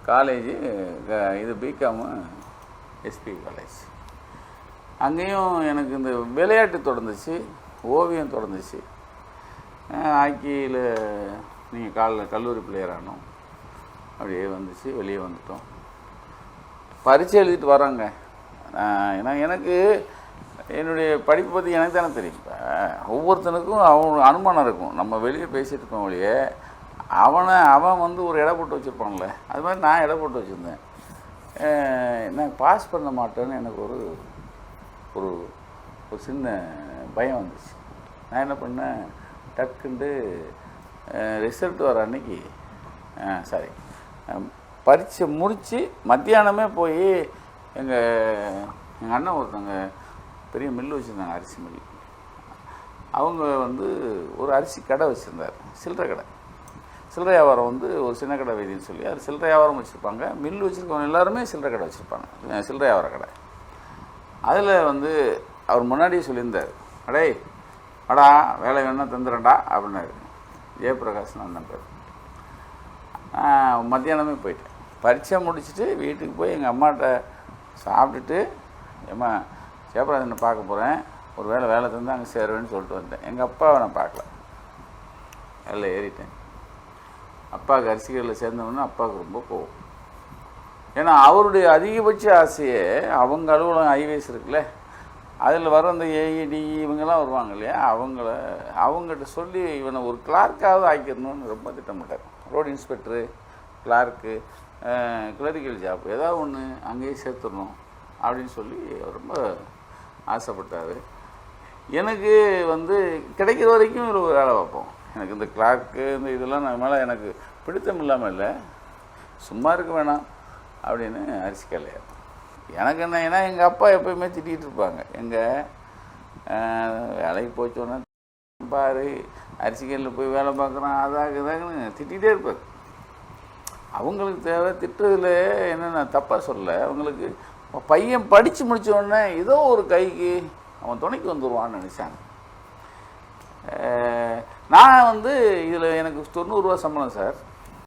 College இது BCom SP college. அங்கேயும் எனக்கு இந்த விளையாட்டு தொடர்ந்துச்சு, ஓவியம் தொடர்ந்துச்சு. ஹாக்கியில் நீங்கள் கல்லூரி பிளேயர் ஆனோம், அப்படியே வந்துச்சு. வெளியே வந்துட்டோம். பரீட்சை எழுதிட்டு வரோங்க. ஏன்னா எனக்கு என்னுடைய படிப்பை பற்றி எனக்கு தானே தெரியும். இப்போ ஒவ்வொருத்தனுக்கும் அவன் அனுமானம் இருக்கும். நம்ம வெளியே பேசிகிட்டு இருக்கோம் ஒழிய அவன் வந்து ஒரு இடம் போட்டு வச்சுருப்பான்ல, அது மாதிரி நான் இடம் போட்டு வச்சுருந்தேன். நான் பாஸ் பண்ண மாட்டேன்னு எனக்கு ஒரு ஒரு ஒரு சின்ன பயம் வந்துச்சு. நான் என்ன பண்ணேன், டக்குண்டு ரிசல்ட் வர அன்னைக்கு பரீட்சை முடித்து மத்தியானமே போய் எங்கள் அண்ணன் ஒருத்தவங்க பெரிய மில்லு வச்சுருந்தாங்க, அரிசி மில்லு. அவங்க வந்து ஒரு அரிசி கடை வச்சுருந்தார், சில்லறை கடை. சில்லறை வியாபாரம் வந்து ஒரு சின்ன கடை வைத்தின்னு சொல்லி அது சில்லறை வியாபாரம் வச்சுருப்பாங்க. மில்லு வச்சுருக்கவங்க எல்லாருமே சில்லறை கடை வச்சுருப்பாங்க, சில்லறை வியாபார கடை. அதில் வந்து அவர் முன்னாடியே சொல்லியிருந்தார், அடே அடா வேலை வேணால் தந்துடுறேன்டா அப்படின்னாரு. ஜெயபிரகாஷ் நான் பேர். மத்தியானமே போயிட்டேன். பரீட்சை முடிச்சுட்டு வீட்டுக்கு போய் எங்கள் அம்மாட்ட சாப்பிட்டுட்டு, ஏம்மா ஜெயபிரகாஷனை பார்க்க போகிறேன், ஒரு வேலை தந்து அங்கே சேருவேன்னு சொல்லிட்டு வந்தேன். எங்கள் அப்பாவை நான் பார்க்கல, வேலை ஏறிட்டேன். அப்பாவுக்கு அரிசிகளில் சேர்ந்தவொன்னே அப்பாவுக்கு ரொம்ப கோவம். ஏன்னா அவருடைய அதிகபட்ச ஆசையே அவங்க அலுவலகம் ஹைவேஸ் இருக்குல்ல, அதில் வர அந்த ஏஇடி இவங்கெல்லாம் வருவாங்க இல்லையா, அவங்ககிட்ட சொல்லி இவனை ஒரு கிளார்க்காவது ஆக்கிடணும்னு ரொம்ப திட்டமிட்டார். Road inspector, clerk, clerical job ஏதாவது ஒன்று அங்கேயே சேர்த்துடணும் அப்படின்னு சொல்லி ரொம்ப ஆசைப்பட்டார். எனக்கு வந்து கிடைக்கிற வரைக்கும் ஒரு வேலை பார்ப்போம். எனக்கு இந்த கிளார்க்கு இந்த இதெல்லாம் நான் மேலே எனக்கு பிடித்தம் இல்லாமல் இல்லை, சும்மா இருக்க வேணாம் அப்படின்னு அரிசி கல்லையார். எனக்கு என்ன, ஏன்னா எங்கள் அப்பா எப்போயுமே திட்டிகிட்டு இருப்பாங்க. வேலைக்கு போச்சோன்னா பாரு அரிசிகளில் போய் வேலை பார்க்குறான் அதாகுதாங்கன்னு திட்டிகிட்டே இருப்பார். அவங்களுக்கு தேவை திட்டத்தில் என்னென்ன தப்பாக சொல்ல, அவங்களுக்கு பையன் படித்து முடித்தோடனே ஏதோ ஒரு கைக்கு அவன் துணைக்கு வந்துடுவான்னு நினச்சாங்க. நான் வந்து இதில் எனக்கு 90 ரூபா சம்பளம் சார்.